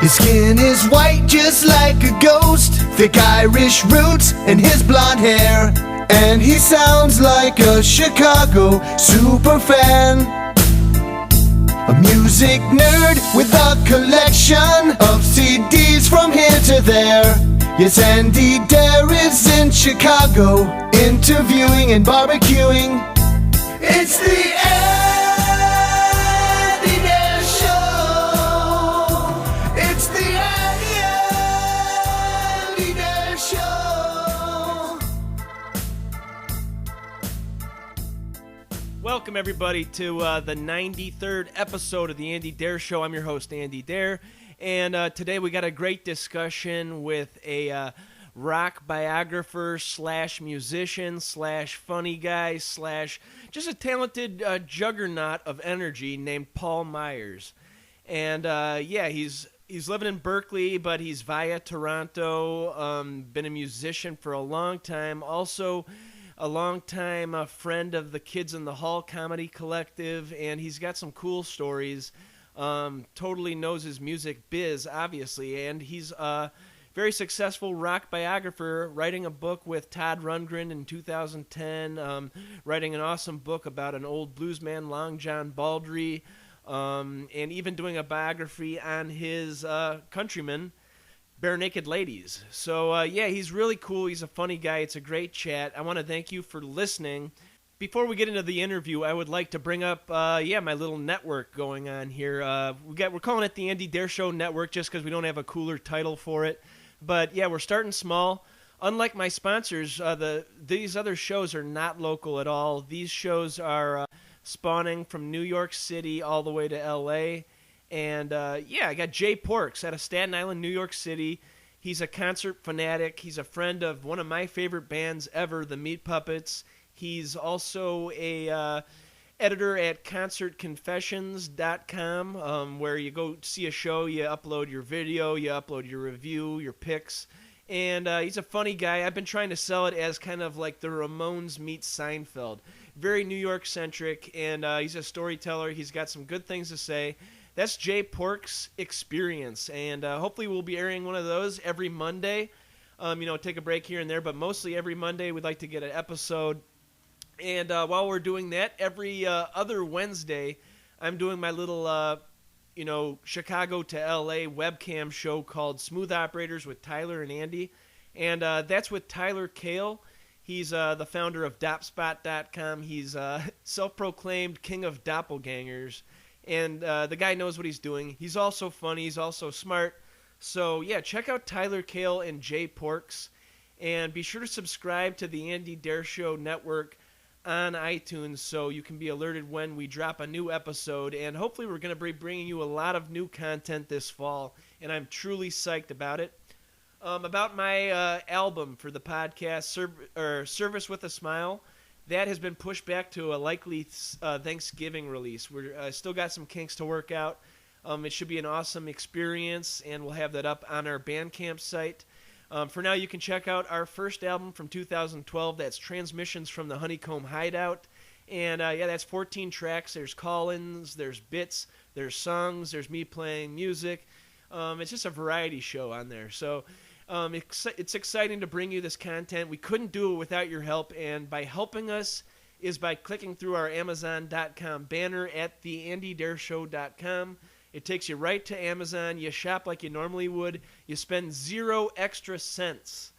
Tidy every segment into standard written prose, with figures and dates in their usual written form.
His skin is white just like a ghost, thick Irish roots and his blonde hair. And he sounds like a Chicago superfan, a music nerd with a collection of CDs from here to there. Yes, Andy Dare is in Chicago, interviewing and barbecuing. It's the Andy Dare Show. It's the Andy Dare Show. Welcome, everybody, to the 93rd episode of the Andy Dare Show. I'm your host, Andy Dare, and today we got a great discussion with a rock biographer slash musician slash funny guy slash just a talented juggernaut of energy named Paul Myers. And he's living in Berkeley, but he's via Toronto, been a musician for a long time, also a long-time friend of the Kids in the Hall Comedy Collective, and he's got some cool stories. Totally knows his music biz, obviously, and he's a very successful rock biographer, writing a book with Todd Rundgren in 2010, writing an awesome book about an old bluesman, Long John Baldry, and even doing a biography on his countrymen, Bare Naked Ladies. So, he's really cool. He's a funny guy. It's a great chat. I want to thank you for listening. Before we get into the interview, I would like to bring up, my little network going on here. We're calling it the Andy Dare Show Network just because we don't have a cooler title for it. But, we're starting small. Unlike my sponsors, these other shows are not local at all. These shows are spawning from New York City all the way to L.A., and, I got Jay Porks out of Staten Island, New York City. He's a concert fanatic. He's a friend of one of my favorite bands ever, the Meat Puppets. He's also a editor at concertconfessions.com, where you go see a show, you upload your video, you upload your review, your pics. And he's a funny guy. I've been trying to sell it as kind of like the Ramones meets Seinfeld. Very New York-centric, and he's a storyteller. He's got some good things to say. That's Jay Pork's Experience, and hopefully we'll be airing one of those every Monday. Take a break here and there, but mostly every Monday we'd like to get an episode. And while we're doing that, every other Wednesday, I'm doing my little, Chicago to L.A. webcam show called Smooth Operators with Tyler and Andy, and that's with Tyler Kale. He's the founder of Dopspot.com. He's self-proclaimed king of doppelgangers. And the guy knows what he's doing. He's also funny. He's also smart. So, check out Tyler Kale and Jay Porks. And be sure to subscribe to the Andy Dare Show Network on iTunes so you can be alerted when we drop a new episode. And hopefully we're going to be bringing you a lot of new content this fall. And I'm truly psyched about it. About my album for the podcast, Service with a Smile. That has been pushed back to a likely Thanksgiving release. We're still got some kinks to work out. It should be an awesome experience, and we'll have that up on our Bandcamp site. For now, you can check out our first album from 2012. That's Transmissions from the Honeycomb Hideout. And, that's 14 tracks. There's call-ins, there's bits, there's songs, there's me playing music. It's just a variety show on there. So it's exciting to bring you this content. We couldn't do it without your help, and by helping us is by clicking through our Amazon.com banner at theandydareshow.com. It takes you right to Amazon. You shop like you normally would. You spend 0 extra cents,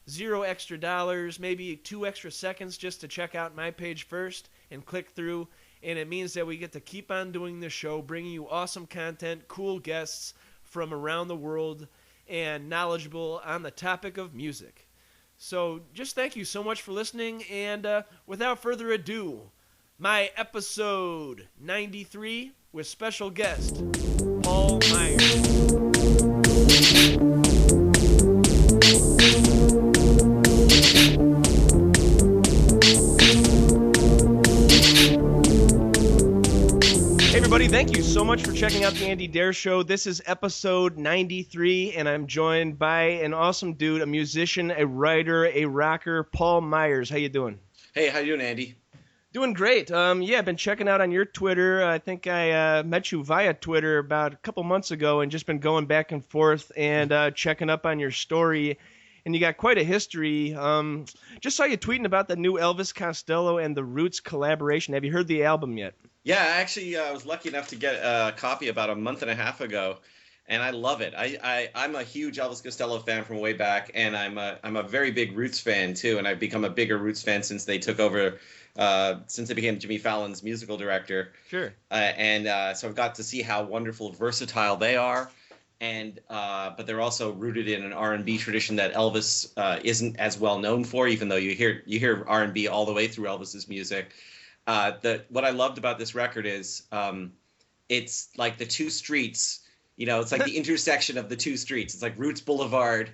0 extra dollars, maybe 2 extra seconds just to check out my page first and click through, and it means that we get to keep on doing this show, bringing you awesome content, cool guests from around the world, and knowledgeable on the topic of music. So just thank you so much for listening, and without further ado, my episode 93 with special guest Paul Myers. Hey everybody, thank you so much for checking out the Andy Dare Show. This is episode 93, and I'm joined by an awesome dude, a musician, a writer, a rocker, Paul Myers. How you doing? Hey, how you doing, Andy? Doing great. Yeah, I've been checking out on your Twitter. I think I met you via Twitter about a couple months ago and just been going back and forth and checking up on your story. And you got quite a history. Just saw you tweeting about the new Elvis Costello and the Roots collaboration. Have you heard the album yet? Yeah, actually, I was lucky enough to get a copy about a month and a half ago, and I love it. I'm a huge Elvis Costello fan from way back, and I'm a very big Roots fan too. And I've become a bigger Roots fan since they took over, since they became Jimmy Fallon's musical director. Sure. So I've got to see how wonderful, versatile they are. And but they're also rooted in an R&B tradition that Elvis isn't as well known for, even though you hear R&B all the way through Elvis's music. What I loved about this record is it's like the two streets, it's like the intersection of the two streets. It's like Roots Boulevard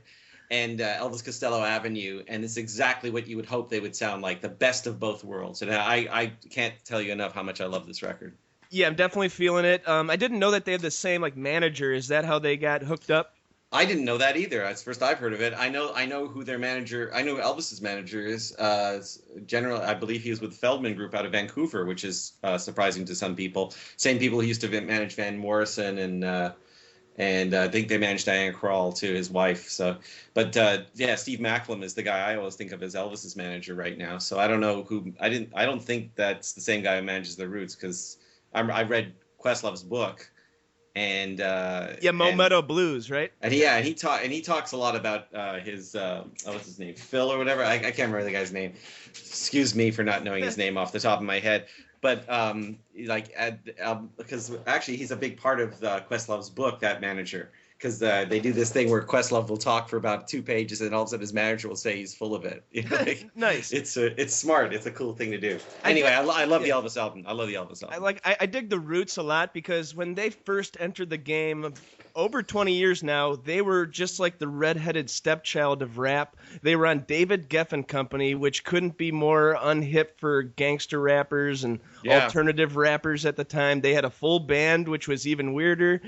and Elvis Costello Avenue, and it's exactly what you would hope they would sound like, the best of both worlds. And I can't tell you enough how much I love this record. Yeah, I'm definitely feeling it. I didn't know that they have the same manager. Is that how they got hooked up? I didn't know that either. That's the first I've heard of it. I know who their manager. I know who Elvis's manager is. Generally, I believe he was with Feldman Group out of Vancouver, which is surprising to some people. Same people who used to manage Van Morrison and I think they managed Diana Krall too, his wife. So, but yeah, Steve Macklem is the guy I always think of as Elvis's manager right now. So I don't know who. I don't think that's the same guy who manages the Roots, because I read Questlove's book, and Meadow Blues, right? And he talks a lot about his what's his name, Phil or whatever. I can't remember the guy's name. Excuse me for not knowing his name off the top of my head. But because actually he's a big part of Questlove's book, that manager. Because they do this thing where Questlove will talk for about 2 pages, and all of a sudden his manager will say he's full of it. Nice. It's smart. It's a cool thing to do. Anyway, I love the Elvis album. I love the Elvis album. I dig the Roots a lot, because when they first entered the game, over 20 years now, they were just like the redheaded stepchild of rap. They were on David Geffen Company, which couldn't be more unhip for gangster rappers and alternative rappers at the time. They had a full band, which was even weirder.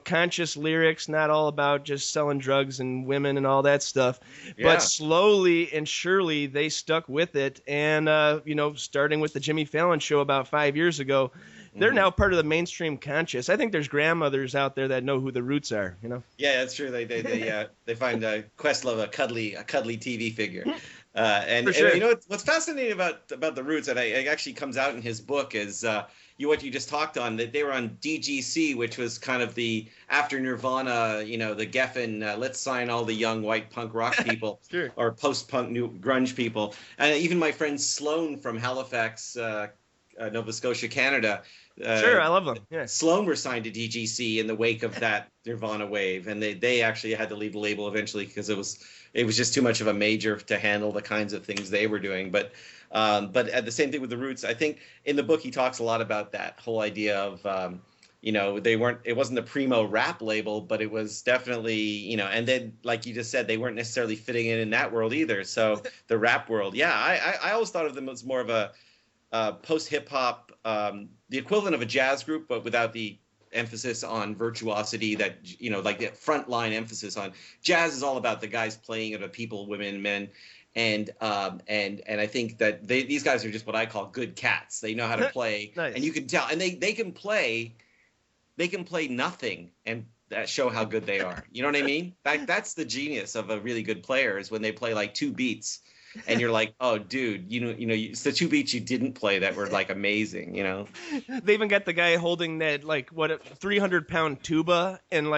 Conscious lyrics, not all about just selling drugs and women and all that stuff. Yeah. But slowly and surely they stuck with it. And, starting with the Jimmy Fallon show about 5 years ago, they're now part of the mainstream conscious. I think there's grandmothers out there that know who the Roots are, Yeah, that's true. They find Questlove a cuddly TV figure. And sure. What's fascinating about the Roots, and it actually comes out in his book, is what you just talked on, that they were on DGC, which was kind of the after Nirvana, the Geffen, let's sign all the young white punk rock people, sure. Or post-punk new grunge people. And even my friend Sloan from Halifax, Nova Scotia, Canada. Sure, I love them. Yeah. Sloan were signed to DGC in the wake of that Nirvana wave, and they actually had to leave the label eventually because it was just too much of a major to handle the kinds of things they were doing. But at the same thing with the Roots, I think in the book he talks a lot about that whole idea of it wasn't a primo rap label, but it was definitely, and then like you just said, they weren't necessarily fitting in that world either. So the rap world, I always thought of them as more of a post-hip-hop, the equivalent of a jazz group, but without the emphasis on virtuosity that, like the frontline emphasis on jazz is all about the guys playing it, people, women, men. And I think that these guys are just what I call good cats. They know how to play. Nice. And you can tell, and they can play nothing and show how good they are. You know what I mean? In fact, that's the genius of a really good player, is when they play like 2 beats. And you're like, oh, dude, it's the 2 beats you didn't play that were like amazing, They even got the guy holding that 300-pound tuba and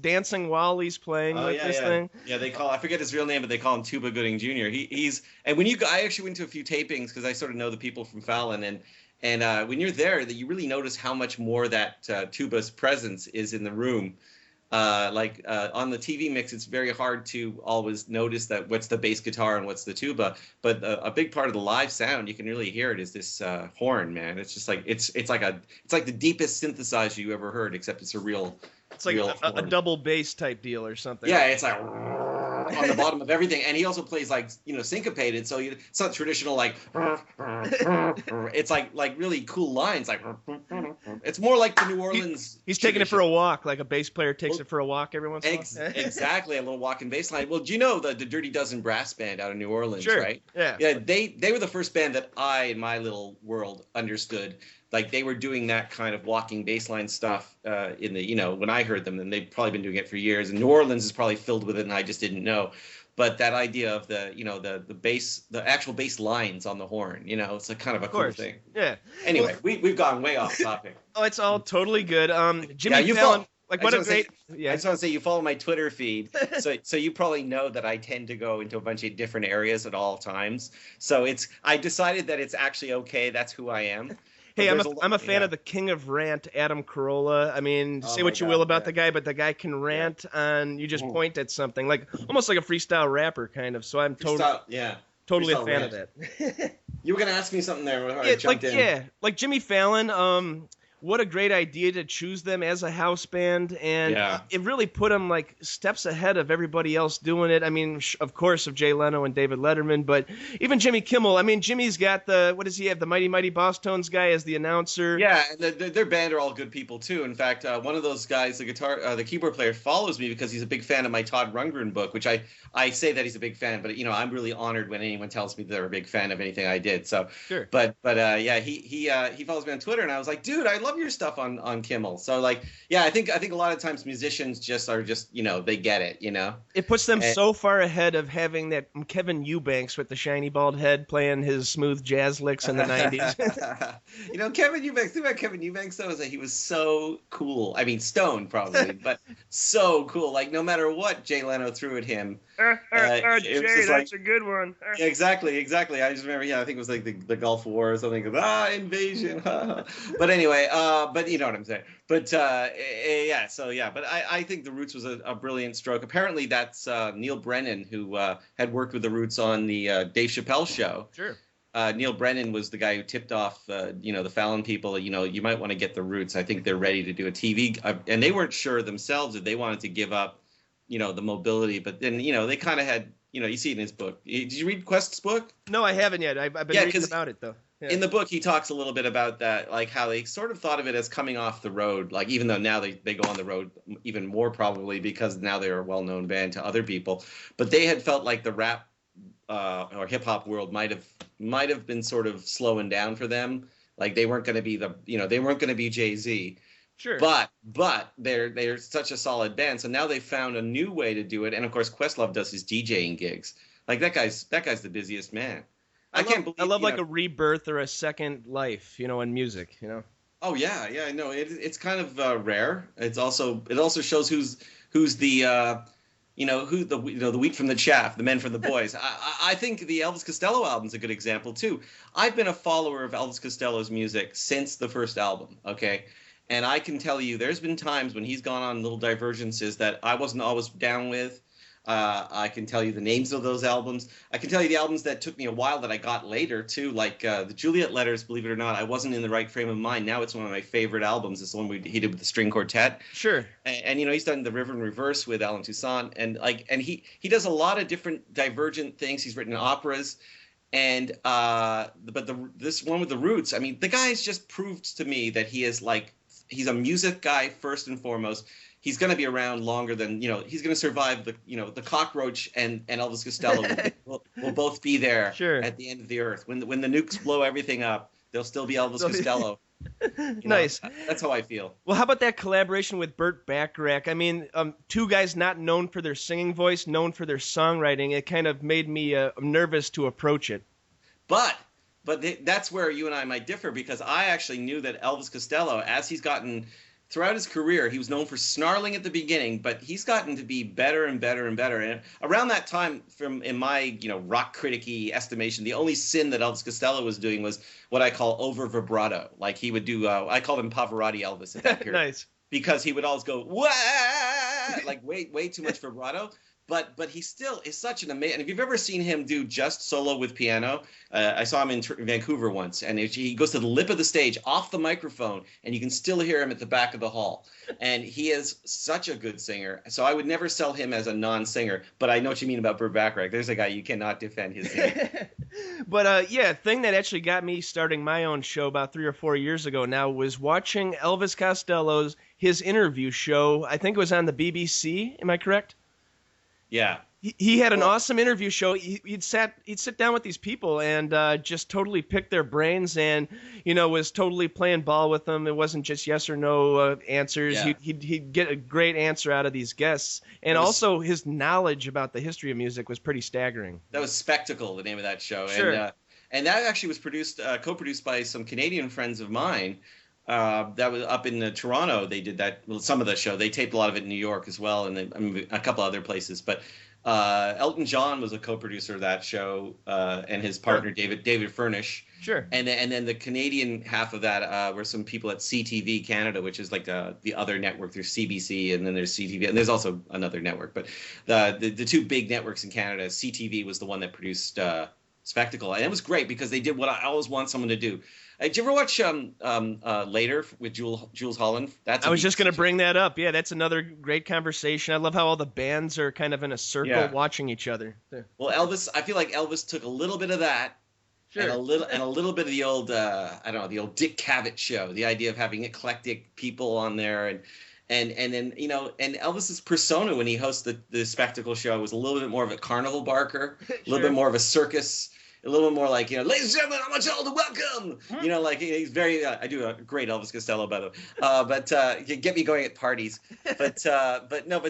dancing while he's playing this thing. Yeah, I forget his real name, but they call him Tuba Gooding Jr. I actually went to a few tapings because I sort of know the people from Fallon, and when you're there, that you really notice how much more that tuba's presence is in the room. On the TV mix, it's very hard to always notice that what's the bass guitar and what's the tuba. But a big part of the live sound, you can really hear it, is this horn, man. It's just like it's like the deepest synthesizer you ever heard, except it's a real. It's like a double bass type deal or something. Yeah, it's like. on the bottom of everything, and he also plays like syncopated, so it's not traditional like. It's like really cool lines, like it's more like the New Orleans. He's taking it for a walk, like a bass player takes it for a walk every once in a while. Exactly, a little walking bass line. Well, do you know the Dirty Dozen brass band out of New Orleans, sure. right? Yeah. Yeah, they were the first band that I, in my little world, understood. Like they were doing that kind of walking bassline stuff in the when I heard them, and they've probably been doing it for years. And New Orleans is probably filled with it, and I just didn't know. But that idea of the bass, the actual bass lines on the horn, it's a kind of a cool thing. Yeah. Anyway, we've gone way off topic. Oh, it's all totally good. Jimmy Fallon. Like what a great. I just want to say you follow my Twitter feed, so you probably know that I tend to go into a bunch of different areas at all times. So I decided that it's actually okay. That's who I am. Hey, I'm a fan of the king of rant, Adam Carolla. I mean, say what you will about the guy, but the guy can rant on. You just point at something, like almost like a freestyle rapper kind of. So I'm totally a fan of that. You were gonna ask me something there. I jumped in. Like Jimmy Fallon. What a great idea to choose them as a house band, and it really put them like steps ahead of everybody else doing it. I mean, of course, of Jay Leno and David Letterman, but even Jimmy Kimmel. I mean, Jimmy's got what does he have? The Mighty Mighty Boss Tones guy as the announcer. Yeah, and their band are all good people too. In fact, one of those guys, the keyboard player, follows me because he's a big fan of my Todd Rundgren book, which I say that he's a big fan, but I'm really honored when anyone tells me they're a big fan of anything I did. So, sure. But he follows me on Twitter, and I was like, dude, I love your stuff on Kimmel. So I think a lot of times musicians just they get it, It puts them so far ahead of having that Kevin Eubanks with the shiny bald head playing his smooth jazz licks in the 90s. Kevin Eubanks, the thing about Kevin Eubanks though is that he was so cool. I mean, stoned probably, but so cool. Like no matter what Jay Leno threw at him, Jay, that's a good one. Exactly. I just remember, I think it was like the Gulf War or something. Invasion. But anyway, but you know what I'm saying. But but I think the Roots was a brilliant stroke. Apparently, that's Neil Brennan, who had worked with the Roots on the Dave Chappelle show. Sure. Neil Brennan was the guy who tipped off, the Fallon people. You might want to get the Roots. I think they're ready to do a TV, and they weren't sure themselves if they wanted to give up, the mobility. But then, they kind of had, you see it in his book. Did you read Quest's book? No, I haven't yet. I've been reading about it though. Yeah. In the book, he talks a little bit about that, like how they sort of thought of it as coming off the road, like even though now they go on the road even more probably because now they're a well-known band to other people. But they had felt like the rap or hip-hop world might have been sort of slowing down for them. Like they weren't going to be they weren't going to be Jay-Z. Sure. But they're such a solid band. So now they found a new way to do it. And of course, Questlove does his DJing gigs. Like that guy's the busiest man. I can't believe. I love like a rebirth or a second life, in music, Oh yeah, no, it's kind of rare. It also shows who's the the wheat from the chaff, the men from the boys. I think the Elvis Costello album's a good example too. I've been a follower of Elvis Costello's music since the first album. Okay. And I can tell you, there's been times when he's gone on little divergences that I wasn't always down with. I can tell you the names of those albums. I can tell you the albums that took me a while that I got later, too, like the Juliet Letters, believe it or not. I wasn't in the right frame of mind. Now it's one of my favorite albums. It's the one he did with the string quartet. Sure. And he's done The River in Reverse with Alan Toussaint. And he does a lot of different divergent things. He's written operas. And this one with the Roots, I mean, the guy's just proved to me that he's a music guy first and foremost. He's going to be around longer than, he's going to survive the cockroach and Elvis Costello will both be there at the end of the earth. When the nukes blow everything up, there'll still be Elvis Costello. Nice. That's how I feel. Well, how about that collaboration with Burt Bacharach? I mean, two guys not known for their singing voice, known for their songwriting. It kind of made me nervous to approach it. But that's where you and I might differ, because I actually knew that Elvis Costello, as he's gotten throughout his career, he was known for snarling at the beginning, but he's gotten to be better and better and better. And around that time, in my rock critic-y estimation, the only sin that Elvis Costello was doing was what I call over vibrato. Like he would do, I called him Pavarotti Elvis at that period. Nice. Because he would always go, wah! Like way too much vibrato. but he still is such an amazing. And if you've ever seen him do just solo with piano, I saw him in Vancouver once, and he goes to the lip of the stage off the microphone, and you can still hear him at the back of the hall. And he is such a good singer. So I would never sell him as a non-singer, but I know what you mean about Burt Bacharach. There's a guy you cannot defend his singing. But yeah, thing that actually got me starting my own show about 3 or 4 years ago now was watching Elvis Costello's his interview show. I think it was on the BBC. Am I correct? Yeah. He had an awesome interview show. He'd sit down with these people and just totally pick their brains, and was totally playing ball with them. It wasn't just yes or no answers. Yeah. He'd get a great answer out of these guests, and also his knowledge about the history of music was pretty staggering. That was Spectacle, the name of that show. Sure. And that actually was co-produced by some Canadian friends of mine. That was up in Toronto. They did that. Well, some of the show. They taped a lot of it in New York as well, and a couple other places. But Elton John was a co-producer of that show, and his partner David Furnish. Sure. And then the Canadian half of that were some people at CTV Canada, which is like the other network. There's CBC, and then there's CTV, and there's also another network. But the two big networks in Canada, CTV was the one that produced Spectacle, and it was great because they did what I always want someone to do. Did you ever watch Later with Jules Holland? I was just going to bring that up. Yeah, that's another great conversation. I love how all the bands are kind of in a circle watching each other. Yeah. Well, Elvis, I feel like Elvis took a little bit of that, sure, and a little bit of the old the old Dick Cavett show, the idea of having eclectic people on there, and then and Elvis's persona when he hosts the Spectacle show was a little bit more of a carnival barker, a little bit more of a circus. A little bit more like, ladies and gentlemen, I want you all to welcome. He's very. I do a great Elvis Costello, by the way. But you get me going at parties. But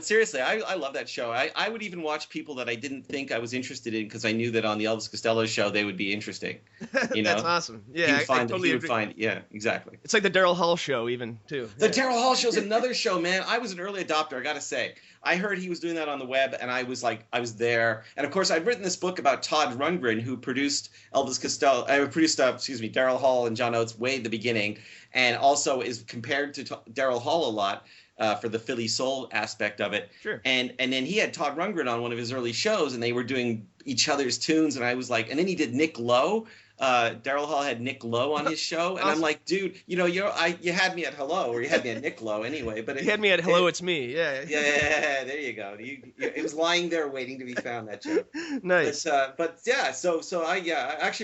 seriously, I love that show. I would even watch people that I didn't think I was interested in because I knew that on the Elvis Costello show they would be interesting. That's awesome. Yeah, he would find. Yeah, exactly. It's like the Daryl Hall show, even too. The Daryl Hall show is another show, man. I was an early adopter. I got to say. I heard he was doing that on the web, and I was there. And of course, I'd written this book about Todd Rundgren, who produced Elvis Costello. Daryl Hall and John Oates way at the beginning, and also is compared to Daryl Hall a lot for the Philly soul aspect of it. Sure. And then he had Todd Rundgren on one of his early shows, and they were doing each other's tunes, and I was like, and then he did Nick Lowe. Daryl Hall had Nick Lowe on his show, and I'm like, dude, you had me at hello, or you had me at Nick Lowe anyway, but you had me at hello, it's me, yeah. Yeah, there you go. It was lying there waiting to be found. That show. Nice. But yeah, so I've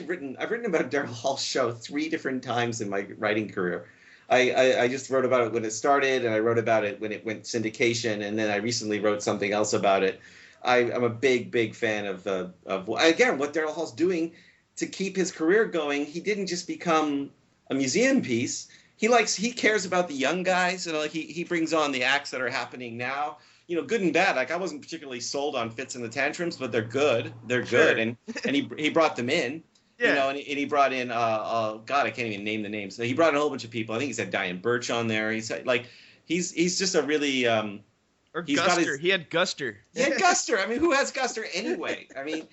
written about Daryl Hall's show 3 different times in my writing career. I just wrote about it when it started, and I wrote about it when it went syndication, and then I recently wrote something else about it. I'm a big fan of again what Daryl Hall's doing. To keep his career going, he didn't just become a museum piece. He cares about the young guys, and he brings on the acts that are happening now. Good and bad. Like I wasn't particularly sold on Fitz and the Tantrums, but they're good. They're good, and he brought them in. Yeah. And he brought in God, I can't even name the names. So he brought in a whole bunch of people. I think he said Diane Birch on there. He said he's just a really Or Guster. He had Guster. He had Guster. I mean, who has Guster anyway? I mean,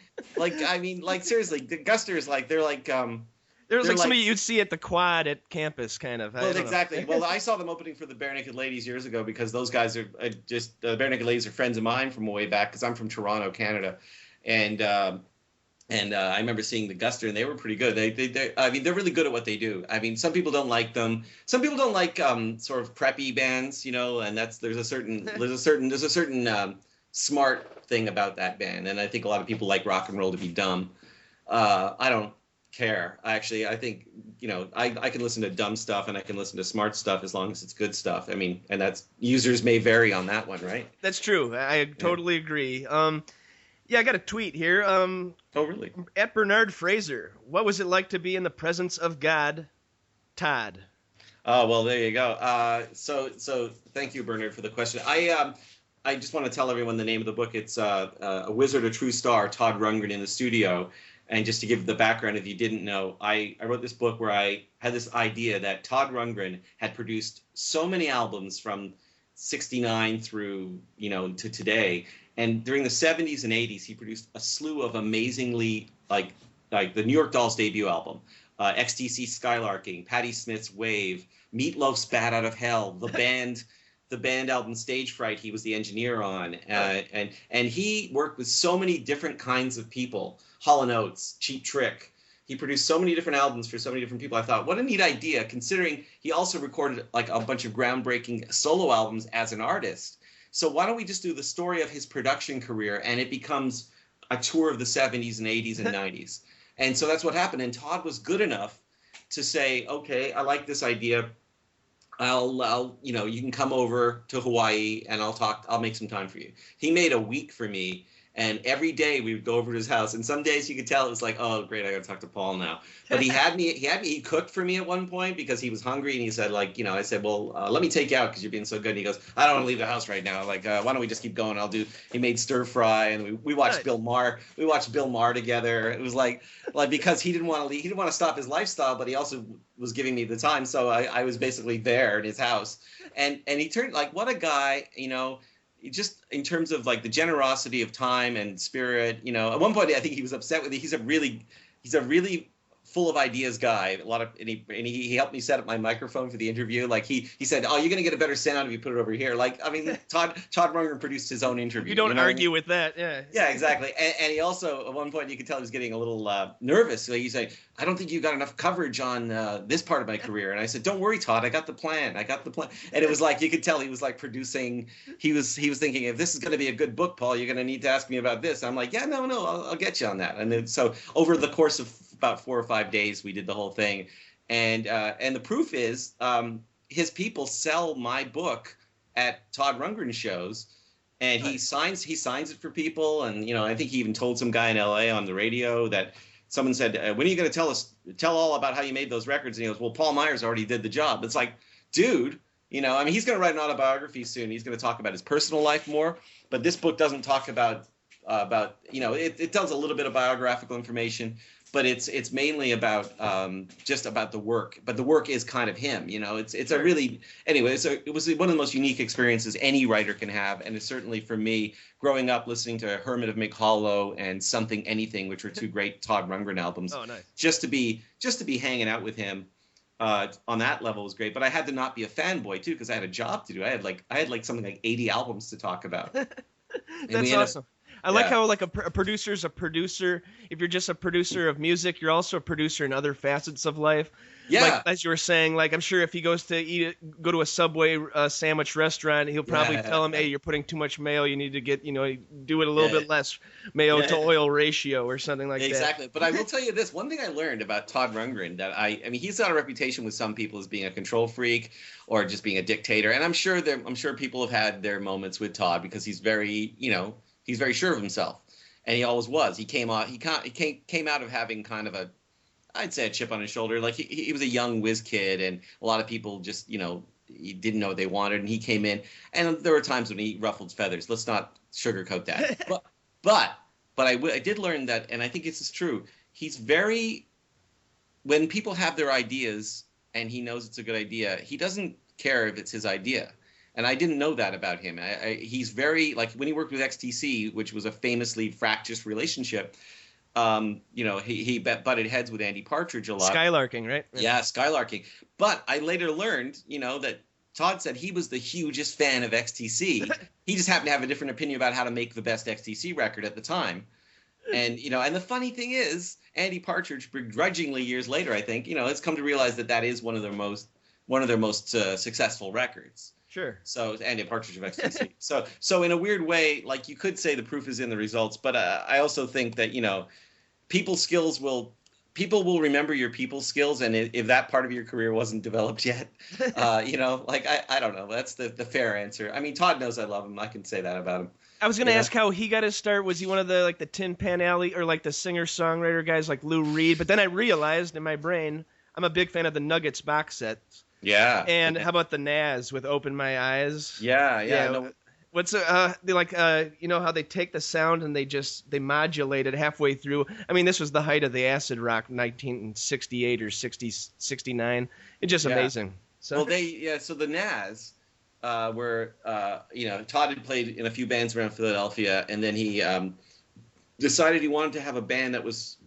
seriously, the Guster is like they're like somebody you'd see at the quad at campus, kind of. Well, exactly. Well, I saw them opening for the Bare Naked Ladies years ago because those guys are the Bare Naked Ladies are friends of mine from way back because I'm from Toronto, Canada, and I remember seeing the Guster, and they were pretty good. They're really good at what they do. I mean, some people don't like them. Some people don't like sort of preppy bands, and there's a certain smart thing about that band, and I think a lot of people like rock and roll to be dumb. I don't care. I think I can listen to dumb stuff and I can listen to smart stuff as long as it's good stuff. I mean, and that's users may vary on that one, right? That's true. I totally agree. Yeah, I got a tweet here. Oh, really? At Bernard Fraser, what was it like to be in the presence of God, Todd? Oh, well, there you go. So thank you, Bernard, for the question. I just want to tell everyone the name of the book. It's A Wizard, a True Star, Todd Rundgren in the Studio. And just to give the background, if you didn't know, I wrote this book where I had this idea that Todd Rundgren had produced so many albums from 1969 through, to today. And during the 70s and 80s, he produced a slew of amazingly, like the New York Dolls debut album, XTC Skylarking, Patti Smith's Wave, Meatloaf's Bat Out of Hell, the the band album Stage Fright. He was the engineer on, and he worked with so many different kinds of people. Hall & Oates, Cheap Trick. He produced so many different albums for so many different people. I thought, what a neat idea, considering he also recorded like a bunch of groundbreaking solo albums as an artist. So why don't we just do the story of his production career, and it becomes a tour of the 70s and 80s and 90s. And so that's what happened. And Todd was good enough to say, okay, I like this idea. I'll you can come over to Hawaii and I'll make some time for you. He made a week for me. And every day we would go over to his house, and some days you could tell it was like, oh, great, I got to talk to Paul now. But he cooked for me at one point because he was hungry, and he said, like, I said, well, let me take you out because you're being so good. And he goes, I don't want to leave the house right now. Like, why don't we just keep going? He made stir fry, and we watched Nice. Bill Maher. We watched Bill Maher together. It was like because he didn't want to leave, he didn't want to stop his lifestyle, but he also was giving me the time, so I was basically there in his house, and he turned like what a guy, just in terms of like the generosity of time and spirit, at one point I think he was upset with me. He's a really full of ideas guy. And he helped me set up my microphone for the interview. Like he said, oh, you're going to get a better sound if you put it over here. Like, I mean, Todd Rundgren produced his own interview. You don't argue with. with that, yeah. Yeah, exactly. And he also, at one point, you could tell he was getting a little nervous. So he's like, I don't think you got enough coverage on this part of my career. And I said, don't worry, Todd, I got the plan. And it was like, you could tell he was like producing. He was thinking, if this is going to be a good book, Paul, you're going to need to ask me about this. I'm like, yeah, no, I'll get you on that. And then, so over the course of about 4 or 5 days, we did the whole thing. And the proof is his people sell my book at Todd Rundgren shows. And he signs it for people, and I think he even told some guy in L.A. on the radio that someone said, "When are you going to tell all about how you made those records?" And he goes, "Well, Paul Myers already did the job." It's like, dude, I mean, he's going to write an autobiography soon. He's going to talk about his personal life more, but this book doesn't talk about it tells a little bit of biographical information, but it's mainly about just about the work. But the work is kind of him, It's a really anyway. So it was one of the most unique experiences any writer can have, and it's certainly for me growing up listening to Hermit of Mick Hollow and Something Anything, which were two great Todd Rundgren albums. Oh, nice. Just to be hanging out with him on that level was great. But I had to not be a fanboy too because I had a job to do. I had like something like 80 albums to talk about. That's awesome. I like how like a producer's a producer. If you're just a producer of music, you're also a producer in other facets of life. Yeah. Like, as you were saying, like I'm sure if he goes to go to a Subway sandwich restaurant, he'll probably tell him, "Hey, you're putting too much mayo. You need to get, do it a little bit less mayo to oil ratio or something like that." Exactly. But I will tell you this, one thing I learned about Todd Rundgren that I mean, he's got a reputation with some people as being a control freak or just being a dictator, and I'm sure people have had their moments with Todd because he's very, he's very sure of himself, and he always was. He came out of having kind of I'd say a chip on his shoulder. Like he was a young whiz kid, and a lot of people just, he didn't know what they wanted, and he came in, and there were times when he ruffled feathers. Let's not sugarcoat that. but I did learn that, and I think this is true. He's when people have their ideas and he knows it's a good idea, he doesn't care if it's his idea. And I didn't know that about him. He's very, like, when he worked with XTC, which was a famously fractious relationship, he butted heads with Andy Partridge a lot. Skylarking, right? Yeah, skylarking. But I later learned, that Todd said he was the hugest fan of XTC. He just happened to have a different opinion about how to make the best XTC record at the time. And, and the funny thing is, Andy Partridge, begrudgingly years later, I think, has come to realize that is one of their most successful records. Sure. So Andy Partridge of XTC. so in a weird way, like you could say the proof is in the results, but I also think that people will remember your people skills, and if that part of your career wasn't developed yet, like I don't know. That's the fair answer. I mean, Todd knows I love him. I can say that about him. I was gonna ask how he got his start. Was he one of the Tin Pan Alley or like the singer-songwriter guys like Lou Reed? But then I realized in my brain I'm a big fan of the Nuggets box sets. Yeah. And how about the Nazz with Open My Eyes? Yeah. No. What's they like how they take the sound and they modulate it halfway through. I mean, this was the height of the acid rock, 1968 or 69. It's just amazing. So so the Nazz were Todd had played in a few bands around Philadelphia, and then he decided he wanted to have a band that was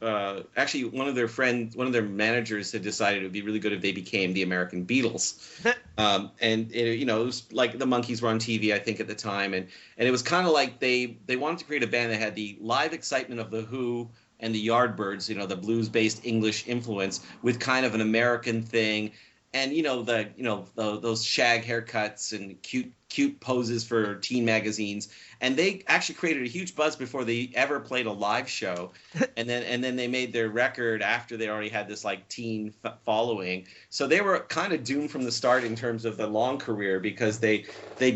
actually one of their managers had decided it would be really good if they became the American Beatles. And it, it was like the Monkees were on TV, I think, at the time, and it was kind of like they wanted to create a band that had the live excitement of the Who and the Yardbirds, the blues-based English influence, with kind of an American thing, and those shag haircuts and cute poses for teen magazines. And they actually created a huge buzz before they ever played a live show, and then they made their record after they already had this like teen following. So they were kind of doomed from the start in terms of the long career, because they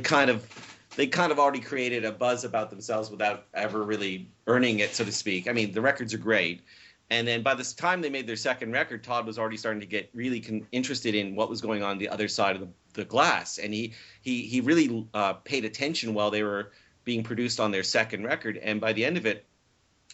kind of already created a buzz about themselves without ever really earning it, so to speak. I mean, the records are great. And then by the time they made their second record, Todd was already starting to get really interested in what was going on the other side of the glass. And he really paid attention while they were being produced on their second record. And by the end of it,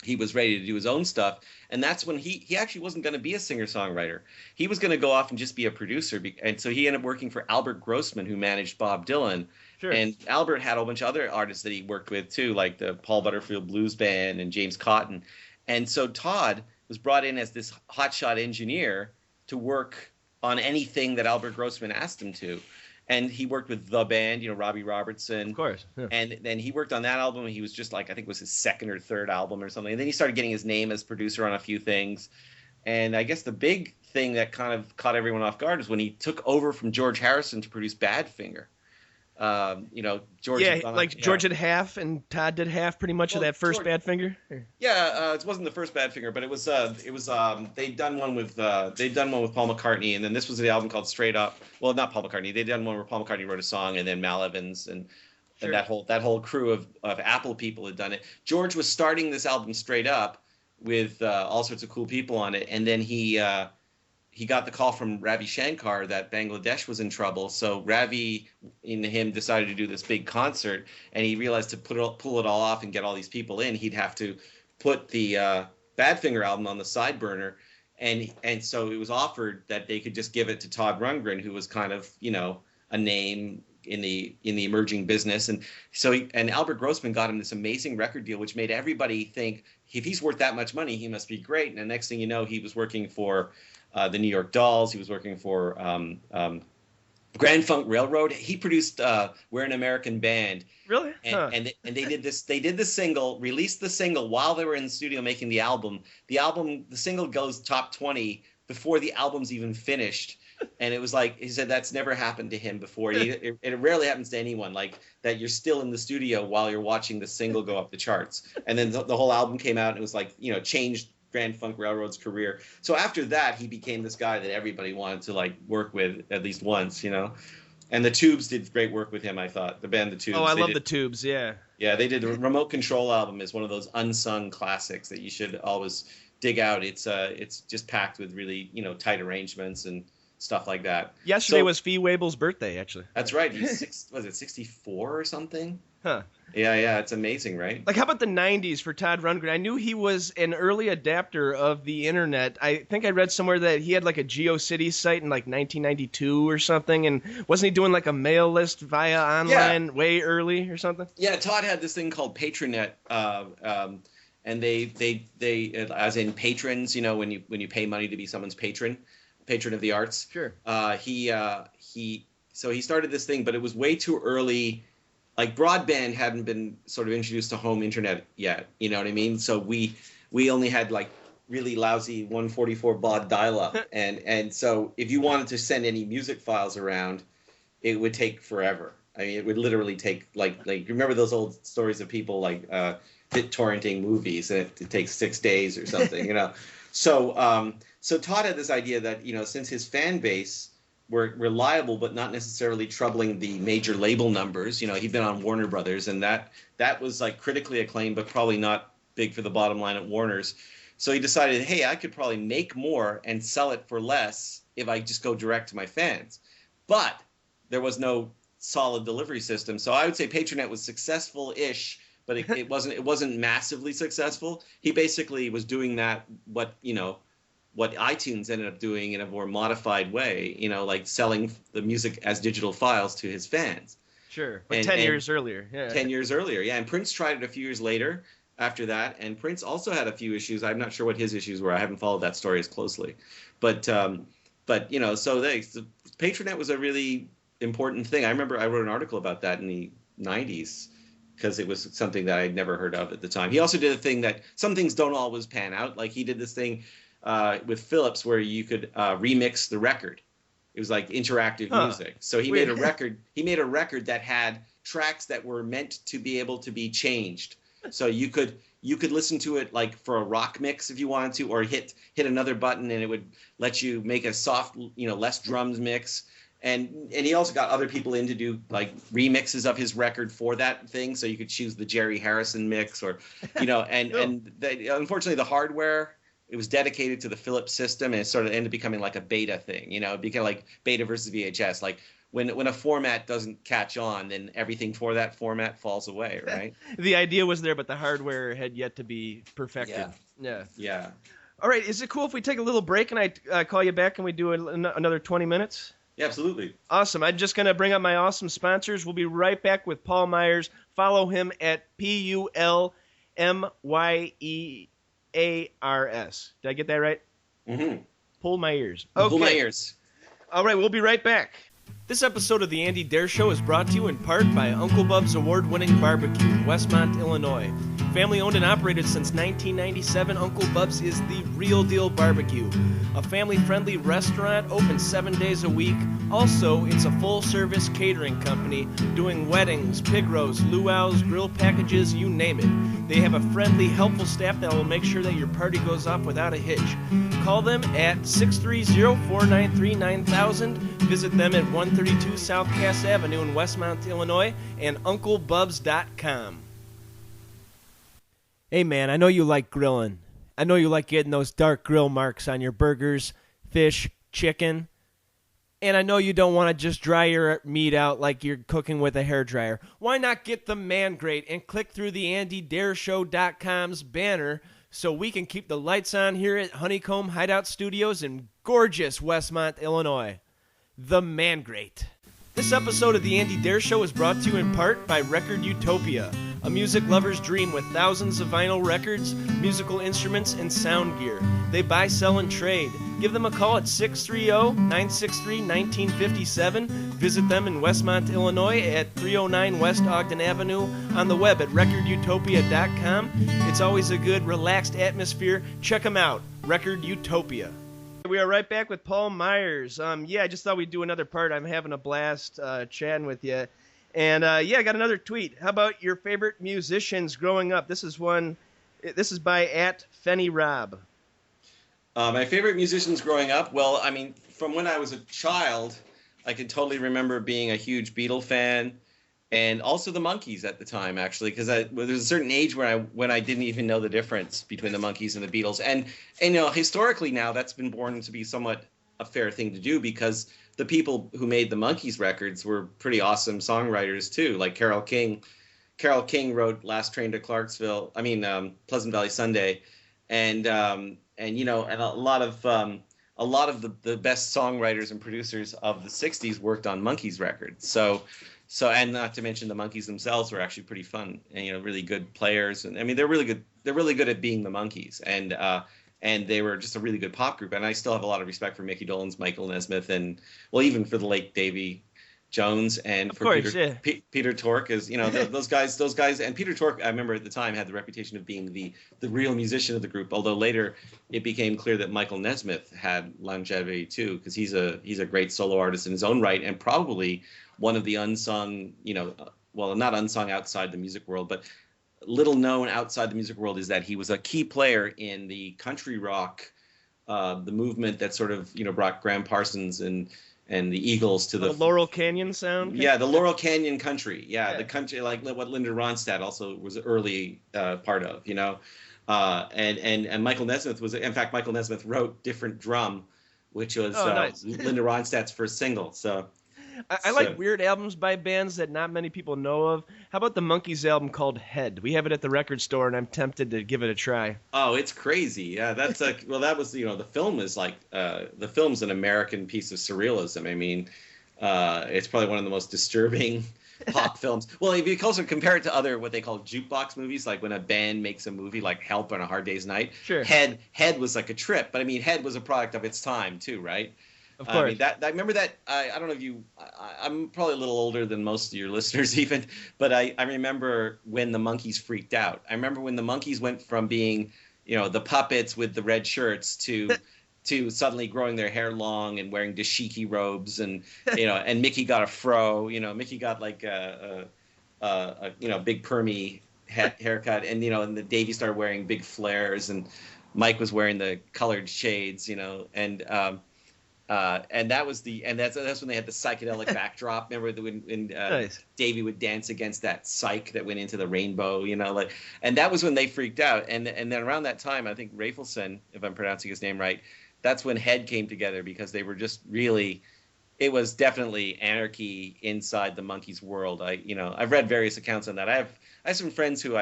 he was ready to do his own stuff. And that's when he actually wasn't going to be a singer-songwriter. He was going to go off and just be a producer. And so he ended up working for Albert Grossman, who managed Bob Dylan. Sure. And Albert had a whole bunch of other artists that he worked with too, like the Paul Butterfield Blues Band and James Cotton. And so Todd was brought in as this hotshot engineer to work on anything that Albert Grossman asked him to. And he worked with the band, Robbie Robertson. Of course. Yeah. And then he worked on that album. He was just like, I think it was his second or third album or something. And then he started getting his name as producer on a few things. And I guess the big thing that kind of caught everyone off guard is when he took over from George Harrison to produce Badfinger. George. Yeah, George did half and Todd did half, pretty much, of that first Badfinger. Yeah, it wasn't the first Badfinger, but it was they'd done one with Paul McCartney, and then this was the album called Straight Up. Well, not Paul McCartney. They'd done one where Paul McCartney wrote a song, and then Mal Evans and that whole crew of Apple people had done it. George was starting this album Straight Up with all sorts of cool people on it, and then he got the call from Ravi Shankar that Bangladesh was in trouble. So Ravi and him decided to do this big concert, and he realized to pull it all off and get all these people in, he'd have to put the Badfinger album on the side burner. And so it was offered that they could just give it to Todd Rundgren, who was kind of, a name in the emerging business. And so Albert Grossman got him this amazing record deal, which made everybody think, if he's worth that much money, he must be great. And the next thing you know, he was working for the New York Dolls. He was working for Grand Funk Railroad. He produced "We're an American Band." Really? And they did this. They did the single, released the single while they were in the studio making the album. The single goes top 20 before the album's even finished. And it was like, he said that's never happened to him before. It rarely happens to anyone, like that you're still in the studio while you're watching the single go up the charts. And then the whole album came out, and it was like, changed Grand Funk Railroad's career. So after that, he became this guy that everybody wanted to like work with at least once, And the Tubes did great work with him, I thought. The band The Tubes. Oh, I love the Tubes, yeah. Yeah, they did the Remote Control album is one of those unsung classics that you should always dig out. It's just packed with really, tight arrangements and stuff like that. Yesterday was Fee Waybil's birthday, actually. That's right. He's was it 64 or something? Huh. Yeah, it's amazing, right? Like, how about the 90s for Todd Rundgren? I knew he was an early adapter of the internet. I think I read somewhere that he had like a GeoCities site in like 1992 or something, and wasn't he doing like a mail list via online way early or something? Yeah, Todd had this thing called Patronet, and they as in patrons, when you pay money to be someone's patron of the arts. Sure. So he started this thing, but it was way too early. Like, broadband hadn't been sort of introduced to home internet yet. You know what I mean? So we only had like really lousy 144 baud dial-up, and so if you wanted to send any music files around, it would take forever. I mean, it would literally take like remember those old stories of people like torrenting movies, and it takes 6 days or something, So Todd had this idea that, since his fan base were reliable but not necessarily troubling the major label numbers, he'd been on Warner Brothers, and that was like critically acclaimed but probably not big for the bottom line at Warner's. So he decided, hey, I could probably make more and sell it for less if I just go direct to my fans. But there was no solid delivery system. So I would say Patronet was successful-ish, but it wasn't massively successful. He basically was doing that, what iTunes ended up doing in a more modified way, like selling the music as digital files to his fans. Sure, but 10 years earlier. Yeah. 10 years earlier, yeah. And Prince tried it a few years later, after that. And Prince also had a few issues. I'm not sure what his issues were. I haven't followed that story as closely, but you know, so the Patronet was a really important thing. I remember I wrote an article about that in the 90s because it was something that I'd never heard of at the time. He also did a thing that some things don't always pan out. Like he did this thing with Philips where you could remix the record. It was like interactive music. So he made a record. He made a record that had tracks that were meant to be able to be changed. So you could listen to it like for a rock mix if you wanted to, or hit another button and it would let you make a soft, you know, less drums mix. And he also got other people in to do like remixes of his record for that thing. So you could choose the Jerry Harrison mix, or, you know, unfortunately the hardware, it was dedicated to the Philips system, and it sort of ended up becoming like a beta thing. You know, it became like beta versus VHS. Like when a format doesn't catch on, then everything for that format falls away, right? The idea was there, but the hardware had yet to be perfected. Yeah. All right, is it cool if we take a little break and I call you back and we do another 20 minutes? Yeah, absolutely. Awesome. I'm just going to bring up my awesome sponsors. We'll be right back with Paul Myers. Follow him at PULMYEARS. Did I get that right? Mm-hmm. Pull my ears. Okay. Pull my ears. All right, we'll be right back. This episode of The Andy Dare Show is brought to you in part by Uncle Bub's award-winning barbecue in Westmont, Illinois. Family owned and operated since 1997, Uncle Bub's is the real deal barbecue. A family-friendly restaurant open 7 days a week. Also, it's a full-service catering company doing weddings, pig roasts, luau's, grill packages, you name it. They have a friendly, helpful staff that will make sure that your party goes off without a hitch. Call them at 630-493-9000. Visit them at 132 South Cass Avenue in Westmont, Illinois, and UncleBubs.com. Hey man, I know you like grilling. I know you like getting those dark grill marks on your burgers, fish, chicken. And I know you don't want to just dry your meat out like you're cooking with a hairdryer. Why not get the Man Grate and click through the AndyDareShow.com's banner so we can keep the lights on here at Honeycomb Hideout Studios in gorgeous Westmont, Illinois. The Man Grate. This episode of The Andy Dare Show is brought to you in part by Record Utopia, a music lover's dream with thousands of vinyl records, musical instruments, and sound gear. They buy, sell, and trade. Give them a call at 630-963-1957. Visit them in Westmont, Illinois at 309 West Ogden Avenue, on the web at recordutopia.com. It's always a good, relaxed atmosphere. Check them out, Record Utopia. We are right back with Paul Myers. I just thought we'd do another part. I'm having a blast chatting with you. And, I got another tweet. How about your favorite musicians growing up? This is by @FennyRob. My favorite musicians growing up? Well, I mean, from when I was a child, I can totally remember being a huge Beatle fan, and also the Monkees at the time, actually, because there was a certain age when I didn't even know the difference between the Monkees and the Beatles. And you know, historically now, that's been born to be somewhat a fair thing to do, because the people who made the Monkees records were pretty awesome songwriters too, like Carole King. Carole King wrote "Last Train to Clarksville." Pleasant Valley Sunday, and you know, and a lot of the best songwriters and producers of the '60s worked on Monkees records. So, and not to mention the Monkees themselves were actually pretty fun, and you know, really good players. And I mean, they're really good. They're really good at being the Monkees, and they were just a really good pop group. And I still have a lot of respect for Mickey Dolenz, Michael Nesmith, and well, even for the late Davy Jones, and of for course, Peter Tork, is, you know, those guys. And Peter Tork, I remember at the time, had the reputation of being the real musician of the group. Although later it became clear that Michael Nesmith had longevity too, because he's a great solo artist in his own right, and probably one of the unsung, you know, well, not unsung outside the music world, but little known outside the music world, is that he was a key player in the country rock, the movement that sort of, you know, brought Graham Parsons and the Eagles to the Laurel Canyon sound. Yeah, the Laurel Canyon country. Yeah, the country, like what Linda Ronstadt also was an early part of, you know. And Michael Nesmith was, in fact, Michael Nesmith wrote "Different Drum," which was nice. Linda Ronstadt's first single. So I like weird albums by bands that not many people know of. How about the Monkees album called Head? We have it at the record store, and I'm tempted to give it a try. Oh, it's crazy. Yeah, that's that was, you know, the film is like, the film's an American piece of surrealism. I mean, it's probably one of the most disturbing pop films. Well, if you also compare it to other what they call jukebox movies, like when a band makes a movie like Help on a Hard Day's Night, Sure. Head was like a trip, but I mean, Head was a product of its time too, right? Of course. I mean, I remember that. I don't know if you. I'm probably a little older than most of your listeners, even. But I remember when the Monkees freaked out. I remember when the Monkees went from being, the puppets with the red shirts to suddenly growing their hair long and wearing dashiki robes, and and Mickey got a fro. Mickey got like a big permy haircut, and and the Davy started wearing big flares, and Mike was wearing the colored shades, and that was that's when they had the psychedelic backdrop. Remember when Nice. Davey would dance against that psych that went into the rainbow, and that was when they freaked out. And then around that time, I think Rafelson, if I'm pronouncing his name right, that's when Head came together, because they were just really, it was definitely anarchy inside the Monkees world. I've read various accounts on that. I have some friends who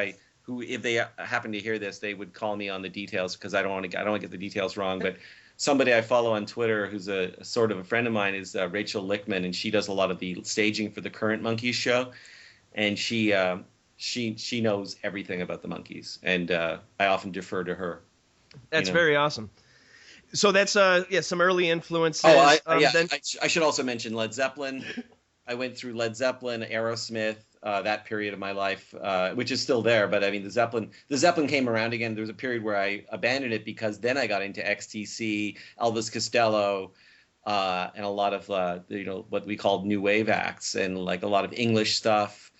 if they happen to hear this, they would call me on the details, because I don't want to get the details wrong, but. Somebody I follow on Twitter who's a sort of a friend of mine is Rachel Lickman, and she does a lot of the staging for the current Monkees show, and she knows everything about the Monkees, and I often defer to her. That's very awesome. So that's some early influences. Oh, then... I should also mention Led Zeppelin. I went through Led Zeppelin, Aerosmith, that period of my life, which is still there. But I mean, the Zeppelin came around again. There was a period where I abandoned it, because then I got into XTC, Elvis Costello, and a lot of what we called new wave acts, and like a lot of English stuff.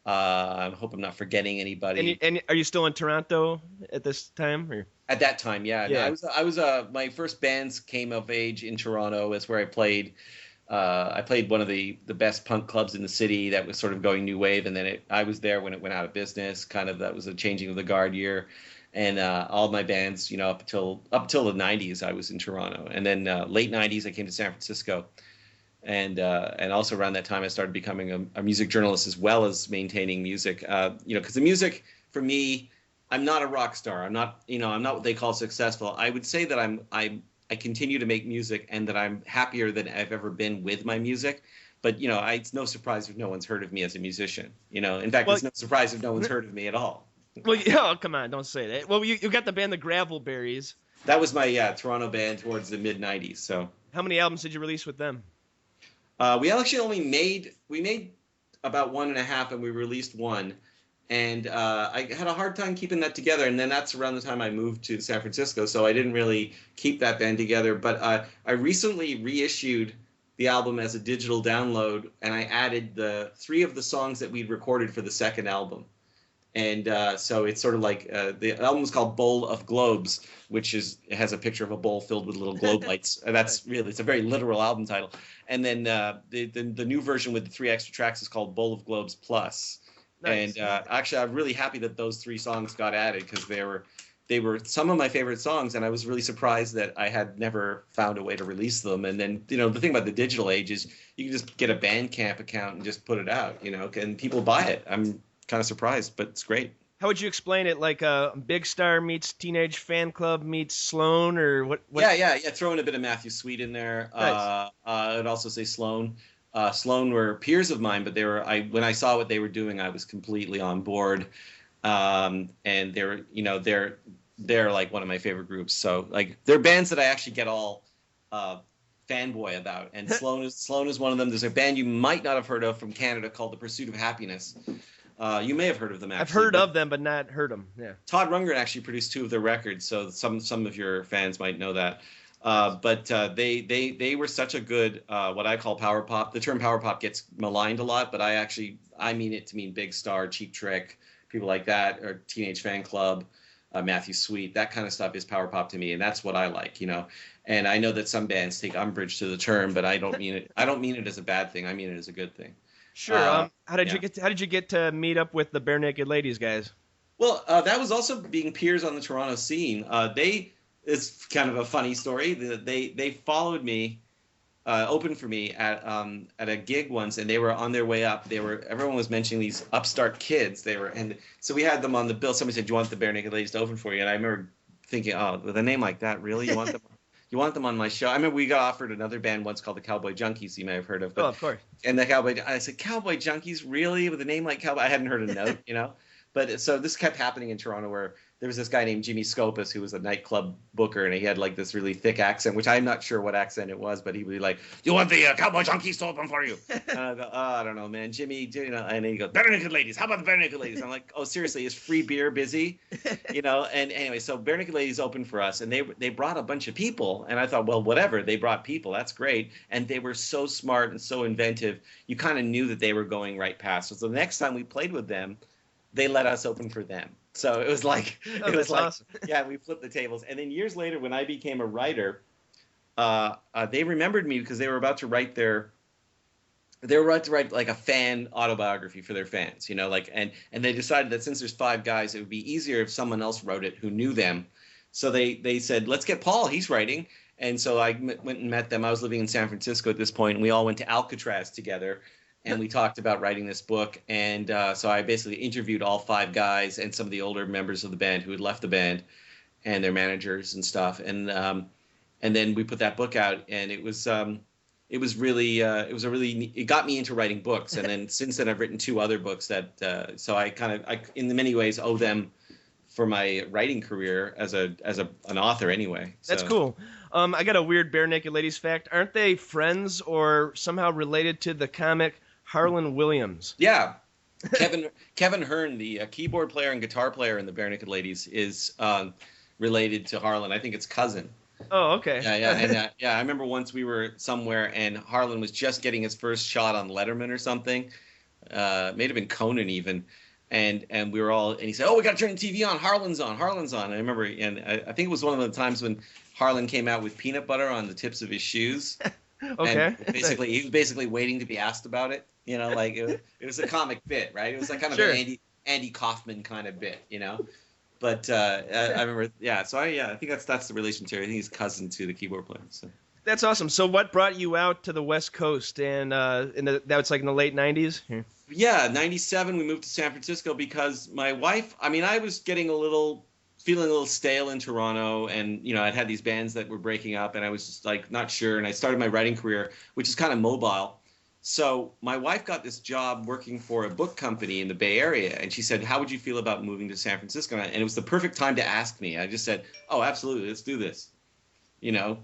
I hope I'm not forgetting anybody. And are you still in Toronto at this time? Or? At that time, yeah. Yeah. I was my first bands came of age in Toronto. That's where I played. I played one of the best punk clubs in the city that was sort of going new wave, and then I was there when it went out of business. Kind of, that was a changing of the guard year, and all my bands, up till the 90s, I was in Toronto, and then late 90s I came to San Francisco, and also around that time I started becoming a music journalist as well as maintaining music. Because the music for me, I'm not a rock star. I'm not what they call successful. I would say that I continue to make music, and that I'm happier than I've ever been with my music. But, it's no surprise if no one's heard of me as a musician. In fact, it's no surprise if no one's heard of me at all. Well, yeah, come on, don't say that. Well, you got the band The Gravelberries. That was my Toronto band towards the mid-'90s. So how many albums did you release with them? We actually only made about 1.5, and we released one. And I had a hard time keeping that together, and then that's around the time I moved to San Francisco, so I didn't really keep that band together. But I recently reissued the album as a digital download, and I added the 3 of the songs that we'd recorded for the second album. And so it's sort of like the album was called Bowl of Globes, which it has a picture of a bowl filled with little globe lights. And it's a very literal album title. And then the new version with the 3 extra tracks is called Bowl of Globes Plus. Nice. And actually, I'm really happy that those 3 songs got added, because they were some of my favorite songs, and I was really surprised that I had never found a way to release them. And then, the thing about the digital age is you can just get a Bandcamp account and just put it out, and people buy it. I'm kind of surprised, but it's great. How would you explain it? Like Big Star meets Teenage Fan Club meets Sloan, or what? Yeah. Throw in a bit of Matthew Sweet in there. Nice. I'd also say Sloan. Sloan were peers of mine, but when I saw what they were doing, I was completely on board. And they're like one of my favorite groups. So like they're bands that I actually get all fanboy about. And Sloan is one of them. There's a band you might not have heard of from Canada called The Pursuit of Happiness. You may have heard of them. Actually, I've heard of them, but not heard them. Yeah. Todd Rundgren actually produced 2 of their records, so some of your fans might know that. But they were such a good what I call power pop. The term power pop gets maligned a lot, but I mean it to mean Big Star, Cheap Trick, people like that, or Teenage Fan Club, Matthew Sweet. That kind of stuff is power pop to me, and that's what I like, And I know that some bands take umbrage to the term, but I don't mean it. I don't mean it as a bad thing. I mean it as a good thing. Sure. How did you get to meet up with the Bare Naked Ladies guys? Well, that was also being peers on the Toronto scene. It's kind of a funny story. They followed me, opened for me at a gig once, and they were on their way up. Everyone was mentioning these upstart kids. And so we had them on the bill. Somebody said, "Do you want the Bare Naked Ladies to open for you?" And I remember thinking, "Oh, with a name like that, really, you want them?" you want them on my show? I remember we got offered another band once called the Cowboy Junkies, you may have heard of. But, Oh, of course. And I said, Cowboy Junkies, really? With a name like Cowboy? I hadn't heard a note, you know? But so this kept happening in Toronto where there was this guy named Jimmy Scopus who was a nightclub booker, and he had like this really thick accent, which I'm not sure what accent it was, but he would be like, "You want the Cowboy Junkies to open for you?" And I go, "Oh, I don't know, man, Jimmy." You know, and then he goes, "Bare Naked Ladies. How about the Bare Naked Ladies?" I'm like, "Oh, seriously, is free beer busy?" You know. And anyway, so Bare Naked Ladies opened for us, and they brought a bunch of people, and I thought, well, whatever. They brought people. That's great, and they were so smart and so inventive. You kind of knew that they were going right past. So the next time we played with them, they let us open for them. So it was like, Awesome. yeah, we flipped the tables. And then years later, when I became a writer, they remembered me because they were about to write like a fan autobiography for their fans, you know, like, and they decided that since there's 5 guys, it would be easier if someone else wrote it who knew them. So they said, let's get Paul, he's writing. And so I went and met them. I was living in San Francisco at this point, and we all went to Alcatraz together. And we talked about writing this book, and so I basically interviewed all 5 guys and some of the older members of the band who had left the band, and their managers and stuff, and then we put that book out, and it was really it got me into writing books, and then since then I've written 2 other books that so I in many ways owe them for my writing career as an author anyway. So. That's cool. I got a weird Bare Naked Ladies fact. Aren't they friends or somehow related to the comic Harlan Williams? Yeah. Kevin Hearn, the keyboard player and guitar player in the Bare Naked Ladies, is related to Harlan. I think it's cousin. Oh, okay. Yeah. And I remember once we were somewhere and Harlan was just getting his first shot on Letterman or something. May have been Conan even. And we were all, and he said, "Oh, we got to turn the TV on. Harlan's on. And I remember, and I think it was one of the times when Harlan came out with peanut butter on the tips of his shoes. Okay. And he was basically waiting to be asked about it. You know, like it was a comic bit, right? It was like kind of Sure. an Andy Kaufman kind of bit, you know. But I remember, yeah. So I think that's the relationship. I think he's cousin to the keyboard player. So. That's awesome. So what brought you out to the West Coast? And that was like in the late 90s? Yeah, 97 we moved to San Francisco because my wife, I mean, I was feeling a little stale in Toronto, and you know, I'd had these bands that were breaking up and I was just like not sure, and I started my writing career, which is kind of mobile. So my wife got this job working for a book company in the Bay Area, and she said, "How would you feel about moving to San Francisco?" And it was the perfect time to ask me. I just said, "Oh, absolutely, let's do this." You know,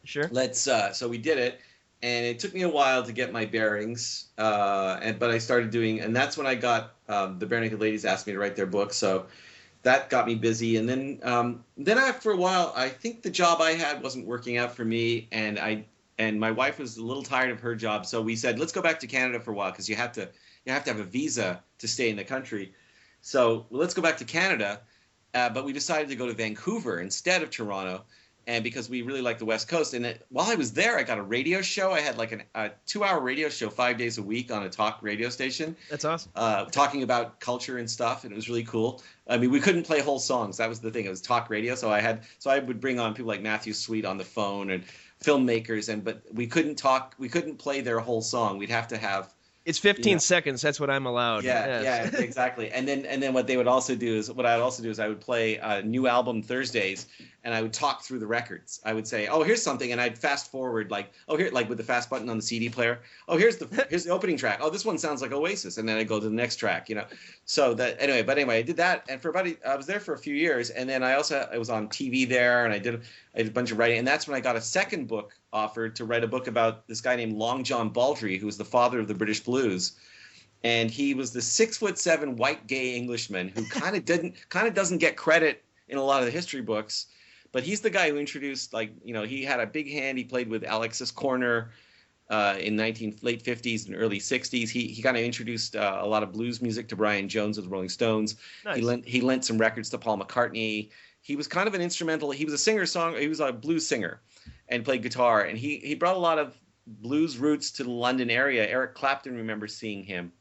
Sure. let's. So we did it, and it took me a while to get my bearings. But I started doing, and that's when I got the Bare Naked Ladies asked me to write their book. So that got me busy, and then after a while, I think the job I had wasn't working out for me, and my wife was a little tired of her job. So we said, let's go back to Canada for a while because you have to have a visa to stay in the country. So let's go back to Canada. But we decided to go to Vancouver instead of Toronto. And because we really liked the West Coast. And while I was there, I got a radio show. I had like a 2-hour radio show 5 days a week on a talk radio station. That's awesome. Talking about culture and stuff. And it was really cool. I mean, we couldn't play whole songs. That was the thing. It was talk radio. So I would bring on people like Matthew Sweet on the phone and filmmakers. But we couldn't play their whole song. We'd have to have. It's 15 seconds. That's what I'm allowed. Yeah, exactly. And then what I would also do is I would play new album Thursdays, and I would talk through the records. I would say, "Oh, here's something," and I'd fast forward like, "Oh, here," like with the fast button on the CD player. "Oh, here's the opening track. Oh, this one sounds like Oasis," and then I go to the next track. You know, so that anyway, I did that, and I was there for a few years, and then I was on TV there, and I did a bunch of writing, and that's when I got a second book offered to write a book about this guy named Long John Baldry, who was the father of the British blues. And he was the 6'7" white gay Englishman who kind of doesn't get credit in a lot of the history books, but he's the guy who introduced, like, you know, he had a big hand. He played with Alexis Korner in late 50s and early 60s. He kind of introduced a lot of blues music to Brian Jones of the Rolling Stones. Nice. He lent some records to Paul McCartney. He was kind of an instrumental. He was he was a blues singer and played guitar, and he brought a lot of blues roots to the London area. Eric Clapton remembers seeing him.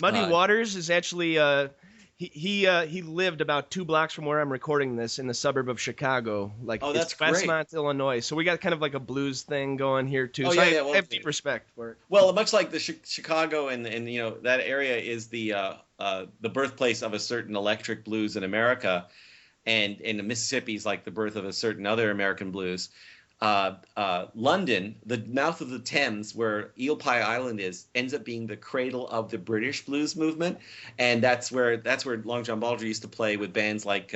Muddy Waters is actually he lived about 2 blocks from where I'm recording this in the suburb of Chicago. Like, that's it's Westmont, Illinois. So we got kind of like a blues thing going here too. Oh, so yeah, I have deep respect for it. Well, much like the Chicago and you know, that area is the birthplace of a certain electric blues in America, and the Mississippi is like the birth of a certain other American blues. London, the mouth of the Thames, where Eel Pie Island is, ends up being the cradle of the British blues movement, and that's where Long John Baldry used to play with bands like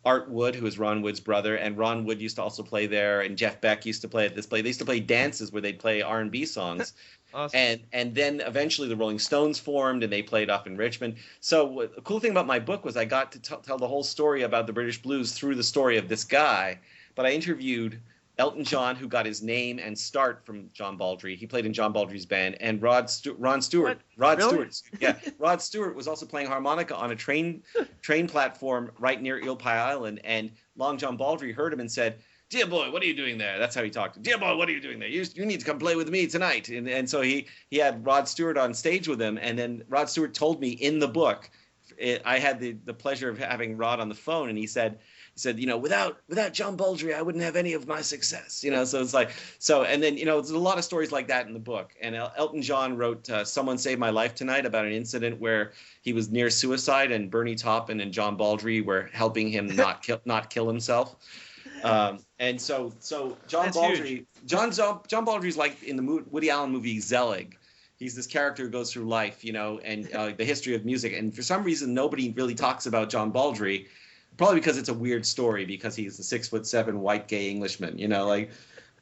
Art Wood, who is Ron Wood's brother, and Ron Wood used to also play there, and Jeff Beck used to play at this place. They used to play dances where they'd play R&B songs. Awesome. And then eventually the Rolling Stones formed, and they played up in Richmond. So the cool thing about my book was I got to tell the whole story about the British blues through the story of this guy. But I interviewed Elton John, who got his name and start from John Baldry. He played in John Baldry's band, and Rod Stewart. What? Rod Really? Stewart. Yeah, Rod Stewart was also playing harmonica on a train platform right near Eel Pie Island, and Long John Baldry heard him and said, "Dear boy, what are you doing there?" That's how he talked. "Dear boy, what are you doing there? You need to come play with me tonight." And so he had Rod Stewart on stage with him, and then Rod Stewart told me in the book, I had the pleasure of having Rod on the phone, and he said, without John Baldry, I wouldn't have any of my success. So it's like, and then, there's a lot of stories like that in the book. And Elton John wrote Someone Saved My Life Tonight about an incident where he was near suicide, and Bernie Taupin and John Baldry were helping him not kill himself. And so John That's Baldry, huge. John Baldry's like in the Woody Allen movie Zelig. He's this character who goes through life, and the history of music. And for some reason, nobody really talks about John Baldry, probably because it's a weird story, because he's a 6'7" white gay Englishman,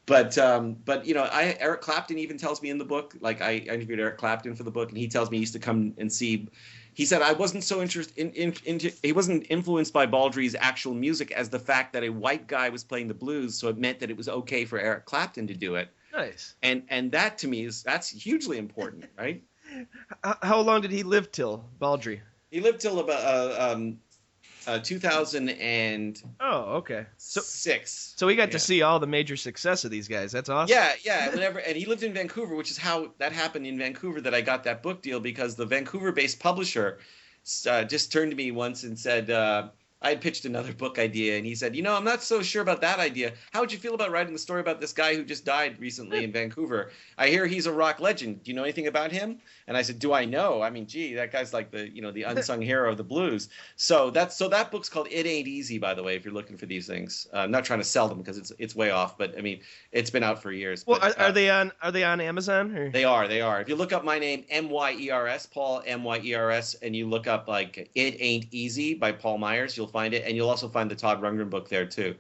But Eric Clapton even tells me in the book, like I interviewed Eric Clapton for the book, and he tells me he used to come and see. He said, I wasn't so interested he wasn't influenced by Baldry's actual music as the fact that a white guy was playing the blues, so it meant that it was okay for Eric Clapton to do it. Nice. And that to me that's hugely important, right? How long did he live till, Baldry? He lived till about 2006. Oh, okay. So we got to see all the major success of these guys. That's awesome. Yeah. And he lived in Vancouver, which is how that happened in Vancouver, that I got that book deal, because the Vancouver-based publisher just turned to me once and said, I had pitched another book idea, and he said, I'm not so sure about that idea. How would you feel about writing the story about this guy who just died recently in Vancouver? I hear he's a rock legend. Do you know anything about him? And I said, do I know? I mean, gee, that guy's like the unsung hero of the blues. So that book's called It Ain't Easy, by the way, if you're looking for these things. I'm not trying to sell them because it's way off, but I mean, it's been out for years. Well, but, are they on Amazon? Or? They are. If you look up my name, Myers, Paul Myers, and you look up like It Ain't Easy by Paul Myers, you'll find it, and you'll also find the Todd Rundgren book there too.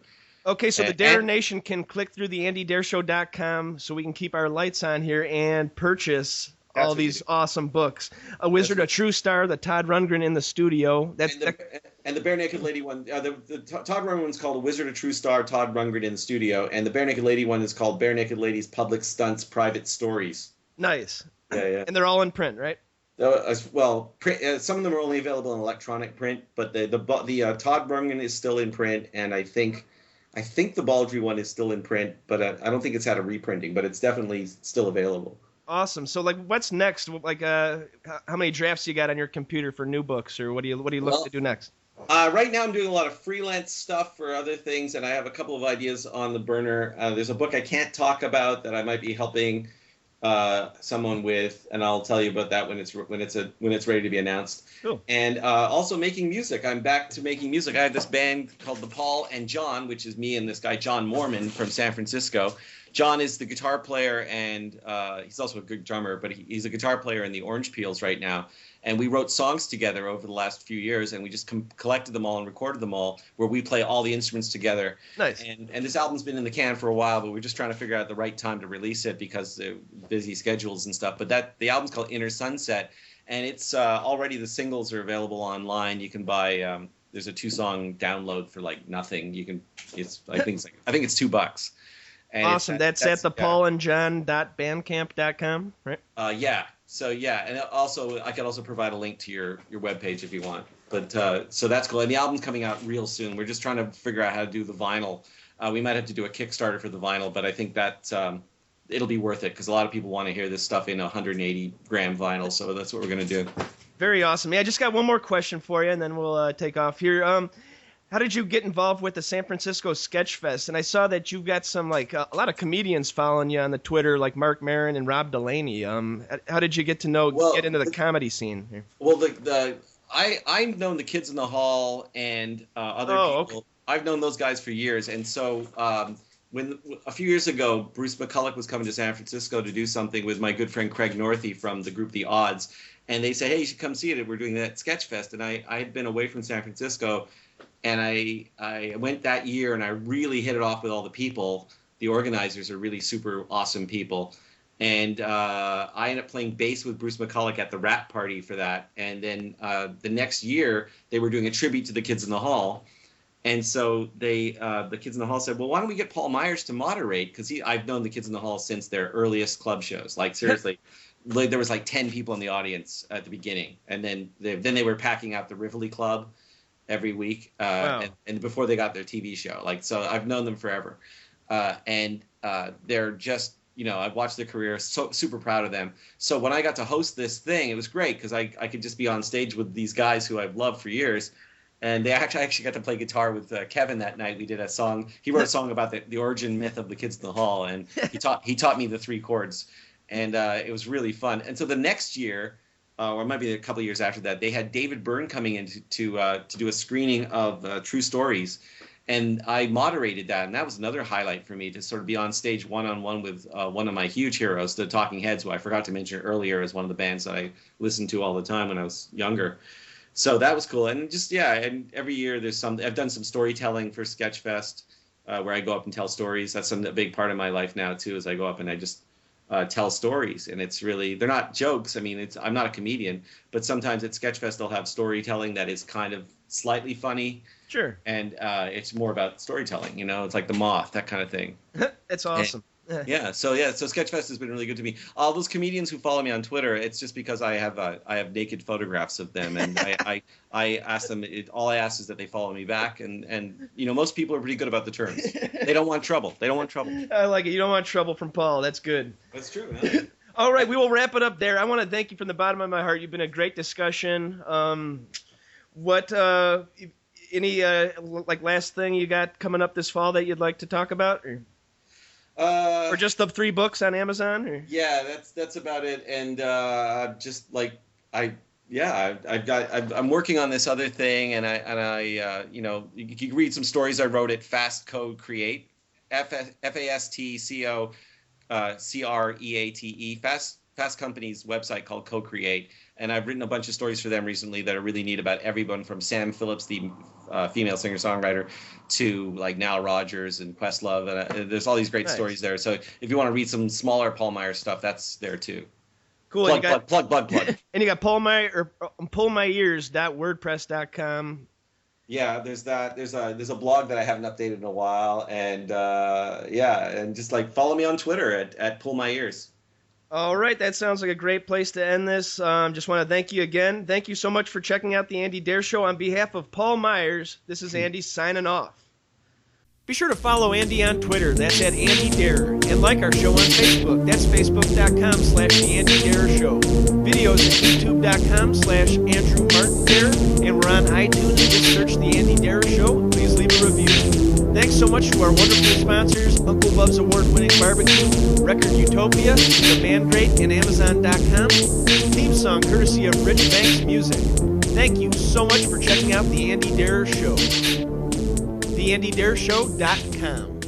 Okay, so the Dare Nation can click through the AndyDareShow.com so we can keep our lights on here and purchase all these awesome books. A Wizard, a True Star, the Todd Rundgren in the Studio. And the Bare Naked Lady one, the Todd Rundgren one's called A Wizard, a True Star, Todd Rundgren in the Studio, and the Bare Naked Lady one is called Bare Naked Ladies Public Stunts Private Stories. Nice. Yeah. And they're all in print, right? Well, some of them are only available in electronic print, but the Todd Rundgren is still in print, and I think the Baldry one is still in print, but I don't think it's had a reprinting, but it's definitely still available. Awesome. So, what's next? How many drafts you got on your computer for new books, or what do you look to do next? Right now, I'm doing a lot of freelance stuff for other things, and I have a couple of ideas on the burner. There's a book I can't talk about that I might be helping someone with, and I'll tell you about that when it's ready to be announced. Cool. And also making music. I'm back to making music. I have this band called the Paul and John, which is me and this guy John Mormon from San Francisco. John is the guitar player, and he's also a good drummer, but he's a guitar player in the Orange Peels right now. And we wrote songs together over the last few years, and we just collected them all and recorded them all, where we play all the instruments together. Nice. And this album's been in the can for a while, but we're just trying to figure out the right time to release it because of busy schedules and stuff. But the album's called Inner Sunset, and it's already the singles are available online. You can buy there's a 2-song download for like nothing. I think it's $2. And awesome. That's at the paulandjohn.bandcamp.com, right? Yeah. So yeah, and also I can also provide a link to your webpage if you want. But so that's cool. And the album's coming out real soon. We're just trying to figure out how to do the vinyl. We might have to do a Kickstarter for the vinyl, but I think that it'll be worth it because a lot of people want to hear this stuff in 180-gram vinyl. So that's what we're gonna do. Very awesome. Yeah, I just got one more question for you, and then we'll take off here. How did you get involved with the San Francisco Sketch Fest? And I saw that you've got some a lot of comedians following you on the Twitter, like Mark Maron and Rob Delaney. How did you get into the comedy scene here? Well, I've known the Kids in the Hall and other people. Okay. I've known those guys for years, and so when a few years ago, Bruce McCulloch was coming to San Francisco to do something with my good friend Craig Northey from the group The Odds, and they said, "Hey, you should come see it. We're doing that Sketchfest." And I had been away from San Francisco, and I went that year, and I really hit it off with all the people. The organizers are really super awesome people, and I ended up playing bass with Bruce McCulloch at the wrap party for that. And then the next year, they were doing a tribute to the Kids in the Hall. And so the Kids in the Hall said, well, why don't we get Paul Myers to moderate? Because I've known the Kids in the Hall since their earliest club shows. Like, seriously, there was like 10 people in the audience at the beginning. And then they were packing out the Rivoli Club every week. Wow. And before they got their TV show. Like, so I've known them forever. And they're just, I've watched their career, so super proud of them. So when I got to host this thing, it was great because I could just be on stage with these guys who I've loved for years. And I actually got to play guitar with Kevin that night. We did a song. He wrote a song about the origin myth of the Kids in the Hall, and he taught me the 3 chords, and it was really fun. And so the next year, or maybe a couple of years after that, they had David Byrne coming in to do a screening of True Stories, and I moderated that, and that was another highlight for me to sort of be on stage one-on-one with one of my huge heroes, the Talking Heads, who I forgot to mention earlier as one of the bands that I listened to all the time when I was younger. So that was cool. And just, and every year I've done some storytelling for Sketchfest where I go up and tell stories. That's a big part of my life now, too, is I go up and I just tell stories. And it's really, they're not jokes. I mean, I'm not a comedian, but sometimes at Sketchfest they'll have storytelling that is kind of slightly funny. Sure. And it's more about storytelling, it's like The Moth, that kind of thing. That's awesome. So Sketchfest has been really good to me. All those comedians who follow me on Twitter, it's just because I have naked photographs of them, and I ask them. All I ask is that they follow me back, and most people are pretty good about the terms. They don't want trouble. I like it. You don't want trouble from Paul. That's good. That's true. Huh? All right, we will wrap it up there. I want to thank you from the bottom of my heart. You've been a great discussion. Any last thing you got coming up this fall that you'd like to talk about? Or just the 3 books on Amazon? Or? Yeah, that's about it. And I'm working on this other thing, and you can read some stories I wrote at Fast Code Create, FASTCO CREATE, Fast Company's website called Co-Create, and I've written a bunch of stories for them recently that are really neat about everyone from Sam Phillips, the female singer-songwriter, to like Nile Rodgers and Questlove, and there's all these great stories there. So if you want to read some smaller Paul Myers stuff, that's there too. Cool. Plug. And you got Paul Myers or pullmyears.wordpress.com. Yeah, there's that. There's a blog that I haven't updated in a while, and and just like follow me on Twitter at Pull My Ears. All right, that sounds like a great place to end this. Just want to thank you again. Thank you so much for checking out the Andy Dare Show. On behalf of Paul Myers, this is Andy signing off. Be sure to follow Andy on Twitter. That's at Andy Dare. And like our show on Facebook. That's facebook.com/The Andy Dare Show. Videos at youtube.com/Andrew Martin Dare. And we're on iTunes. Just search The Andy Dare Show. Please leave a review. Thanks so much to our wonderful sponsors, Uncle Bub's award-winning barbecue, Record Utopia, The Band Great, and Amazon.com. Theme song courtesy of Rich Banks Music. Thank you so much for checking out The Andy Dare Show. TheAndyDareShow.com.